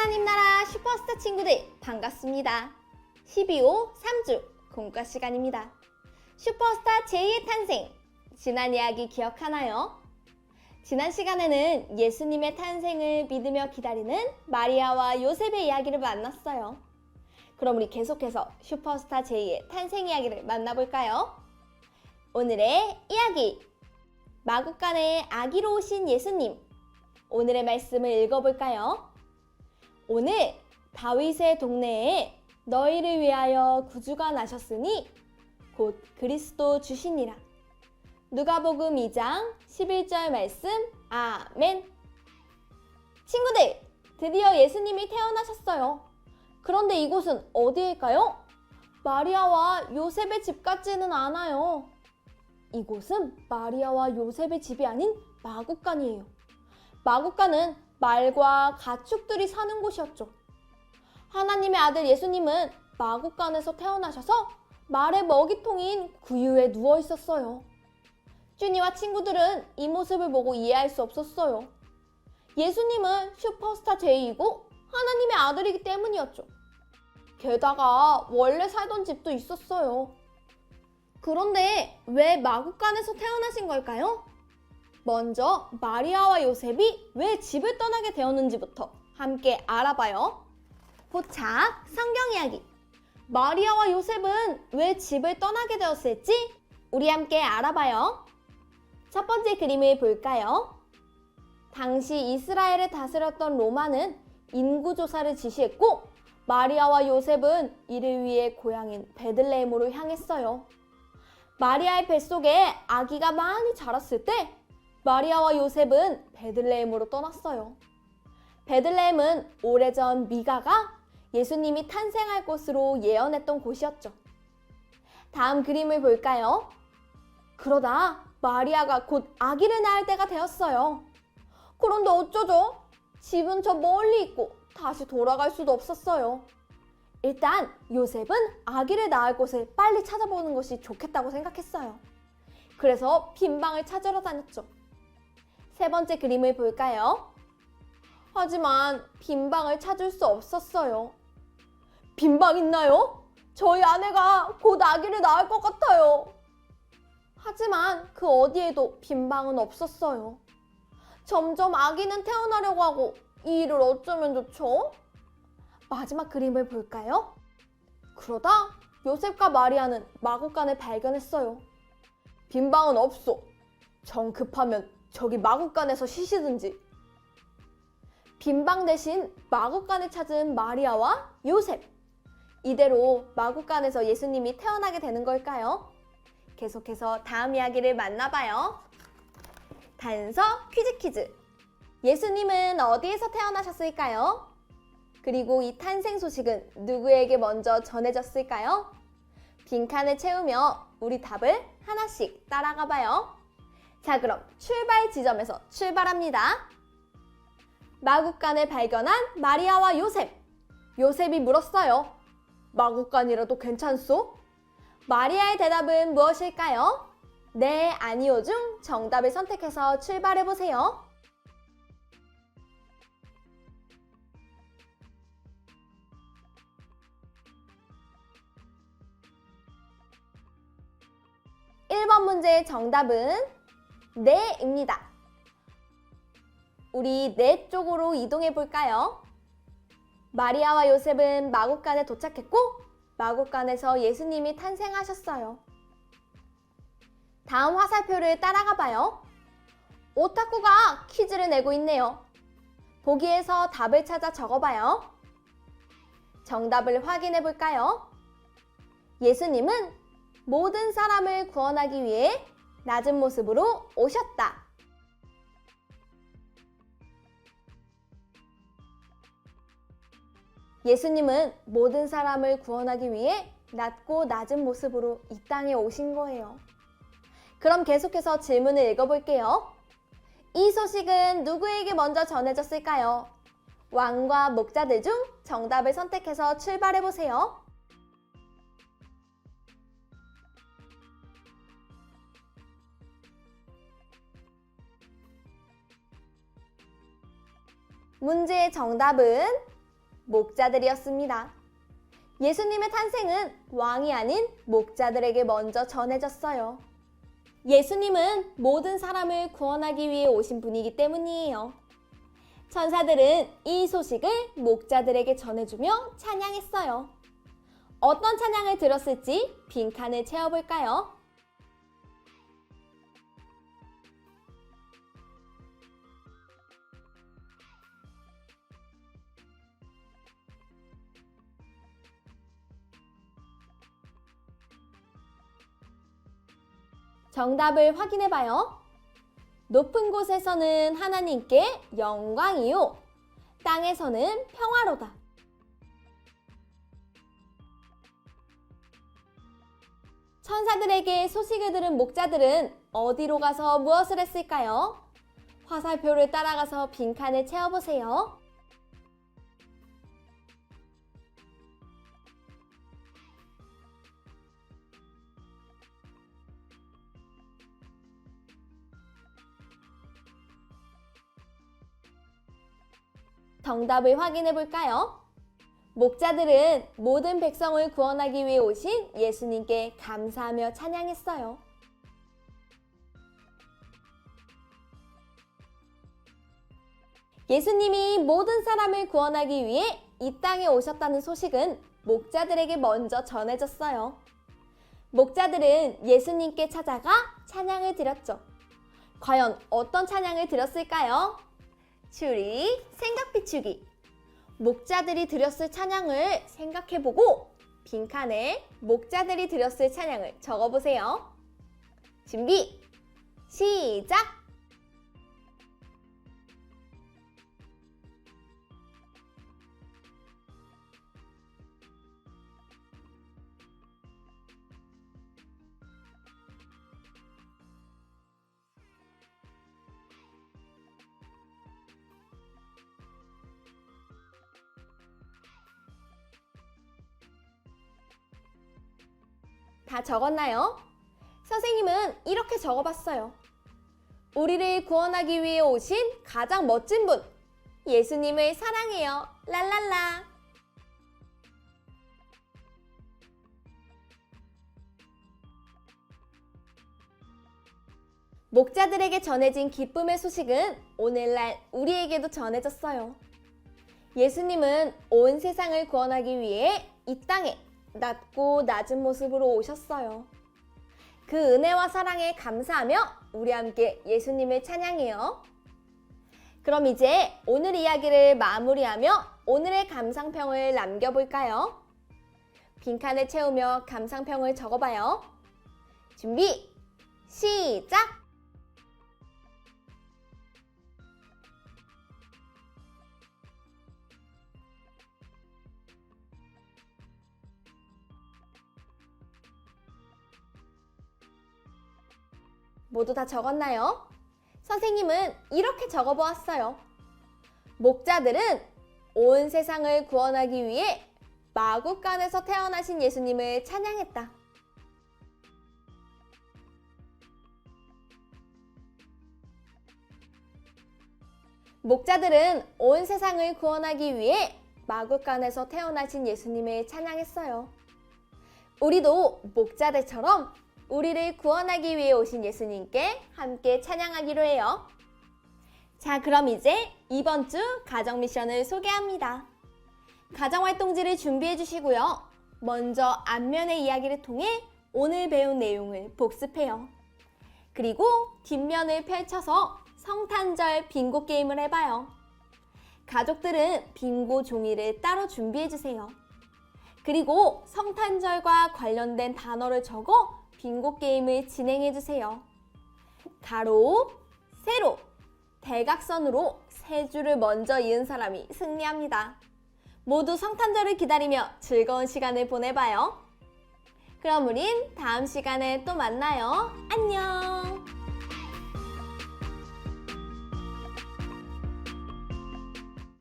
하나님 나라 슈퍼스타 친구들 반갑습니다. 12호 3주 공과 시간입니다. 슈퍼스타 제2의 탄생, 지난 이야기 기억하나요? 지난 시간에는 예수님의 탄생을 믿으며 기다리는 마리아와 요셉의 이야기를 만났어요. 그럼 우리 계속해서 슈퍼스타 제2의 탄생 이야기를 만나볼까요? 오늘의 이야기, 마구간에 아기로 오신 예수님. 오늘의 말씀을 읽어볼까요? 오늘 다윗의 동네에 너희를 위하여 구주가 나셨으니 곧 그리스도 주시니라. 누가복음 2장 11절 말씀. 아멘. 친구들, 드디어 예수님이 태어나셨어요. 그런데 이곳은 어디일까요? 마리아와 요셉의 집 같지는 않아요. 이곳은 마리아와 요셉의 집이 아닌 마구간이에요. 마구간은 말과 가축들이 사는 곳이었죠. 하나님의 아들 예수님은 마구간에서 태어나셔서 말의 먹이통인 구유에 누워 있었어요. 쭈니와 친구들은 이 모습을 보고 이해할 수 없었어요. 예수님은 슈퍼스타 제2이고 하나님의 아들이기 때문이었죠. 게다가 원래 살던 집도 있었어요. 그런데 왜 마구간에서 태어나신 걸까요? 먼저 마리아와 요셉이 왜 집을 떠나게 되었는지부터 함께 알아봐요. 포착 성경 이야기. 마리아와 요셉은 왜 집을 떠나게 되었을지 우리 함께 알아봐요. 첫 번째 그림을 볼까요? 당시 이스라엘을 다스렸던 로마는 인구조사를 지시했고 마리아와 요셉은 이를 위해 고향인 베들레헴으로 향했어요. 마리아의 뱃속에 아기가 많이 자랐을 때 마리아와 요셉은 베들레헴으로 떠났어요. 베들레헴은 오래전 미가가 예수님이 탄생할 곳으로 예언했던 곳이었죠. 다음 그림을 볼까요? 그러다 마리아가 곧 아기를 낳을 때가 되었어요. 그런데 어쩌죠? 집은 저 멀리 있고 다시 돌아갈 수도 없었어요. 일단 요셉은 아기를 낳을 곳을 빨리 찾아보는 것이 좋겠다고 생각했어요. 그래서 빈 방을 찾으러 다녔죠. 세 번째 그림을 볼까요? 하지만 빈 방을 찾을 수 없었어요. 빈 방 있나요? 저희 아내가 곧 아기를 낳을 것 같아요. 하지만 그 어디에도 빈 방은 없었어요. 점점 아기는 태어나려고 하고 이 일을 어쩌면 좋죠? 마지막 그림을 볼까요? 그러다 요셉과 마리아는 마구간을 발견했어요. 빈 방은 없어. 정 급하면 저기 마구간에서 쉬시든지. 빈방 대신 마구간을 찾은 마리아와 요셉. 이대로 마구간에서 예수님이 태어나게 되는 걸까요? 계속해서 다음 이야기를 만나봐요. 단서 퀴즈. 예수님은 어디에서 태어나셨을까요? 그리고 이 탄생 소식은 누구에게 먼저 전해졌을까요? 빈칸을 채우며 우리 답을 하나씩 따라가 봐요. 자, 그럼 출발 지점에서 출발합니다. 마구간을 발견한 마리아와 요셉. 요셉이 물었어요. 마구간이라도 괜찮소? 마리아의 대답은 무엇일까요? 네, 아니요 중 정답을 선택해서 출발해보세요. (1번) 문제의 정답은 네입니다. 우리 네 쪽으로 이동해 볼까요? 마리아와 요셉은 마구간에 도착했고 마구간에서 예수님이 탄생하셨어요. 다음 화살표를 따라가 봐요. 오타쿠가 퀴즈를 내고 있네요. 보기에서 답을 찾아 적어봐요. 정답을 확인해 볼까요? 예수님은 모든 사람을 구원하기 위해 낮은 모습으로 오셨다. 예수님은 모든 사람을 구원하기 위해 낮고 낮은 모습으로 이 땅에 오신 거예요. 그럼 계속해서 질문을 읽어볼게요. 이 소식은 누구에게 먼저 전해졌을까요? 왕과 목자들 중 정답을 선택해서 출발해보세요. 문제의 정답은 목자들이었습니다. 예수님의 탄생은 왕이 아닌 목자들에게 먼저 전해졌어요. 예수님은 모든 사람을 구원하기 위해 오신 분이기 때문이에요. 천사들은 이 소식을 목자들에게 전해주며 찬양했어요. 어떤 찬양을 들었을지 빈칸을 채워볼까요? 정답을 확인해봐요. 높은 곳에서는 하나님께 영광이요. 땅에서는 평화로다. 천사들에게 소식을 들은 목자들은 어디로 가서 무엇을 했을까요? 화살표를 따라가서 빈칸을 채워보세요. 정답을 확인해 볼까요? 목자들은 모든 백성을 구원하기 위해 오신 예수님께 감사하며 찬양했어요. 예수님이 모든 사람을 구원하기 위해 이 땅에 오셨다는 소식은 목자들에게 먼저 전해졌어요. 목자들은 예수님께 찾아가 찬양을 드렸죠. 과연 어떤 찬양을 드렸을까요? 추리, 생각 비추기. 목자들이 드렸을 찬양을 생각해보고 빈칸에 목자들이 드렸을 찬양을 적어보세요. 준비, 시작! 다 적었나요? 선생님은 이렇게 적어봤어요. 우리를 구원하기 위해 오신 가장 멋진 분, 예수님을 사랑해요. 랄랄라. 목자들에게 전해진 기쁨의 소식은 오늘날 우리에게도 전해졌어요. 예수님은 온 세상을 구원하기 위해 이 땅에 낮고 낮은 모습으로 오셨어요. 그 은혜와 사랑에 감사하며 우리 함께 예수님을 찬양해요. 그럼 이제 오늘 이야기를 마무리하며 오늘의 감상평을 남겨볼까요? 빈칸을 채우며 감상평을 적어봐요. 준비, 시작! 모두 다 적었나요? 선생님은 이렇게 적어보았어요. 목자들은 온 세상을 구원하기 위해 마구간에서 태어나신 예수님을 찬양했다. 목자들은 온 세상을 구원하기 위해 마구간에서 태어나신 예수님을 찬양했어요. 우리도 목자들처럼 우리를 구원하기 위해 오신 예수님께 함께 찬양하기로 해요. 자, 그럼 이제 이번 주 가정 미션을 소개합니다. 가정활동지를 준비해 주시고요. 먼저 앞면의 이야기를 통해 오늘 배운 내용을 복습해요. 그리고 뒷면을 펼쳐서 성탄절 빙고 게임을 해봐요. 가족들은 빙고 종이를 따로 준비해 주세요. 그리고 성탄절과 관련된 단어를 적어 빙고 게임을 진행해 주세요. 가로, 세로, 대각선으로 세 줄을 먼저 이은 사람이 승리합니다. 모두 성탄절을 기다리며 즐거운 시간을 보내봐요. 그럼 우린 다음 시간에 또 만나요. 안녕!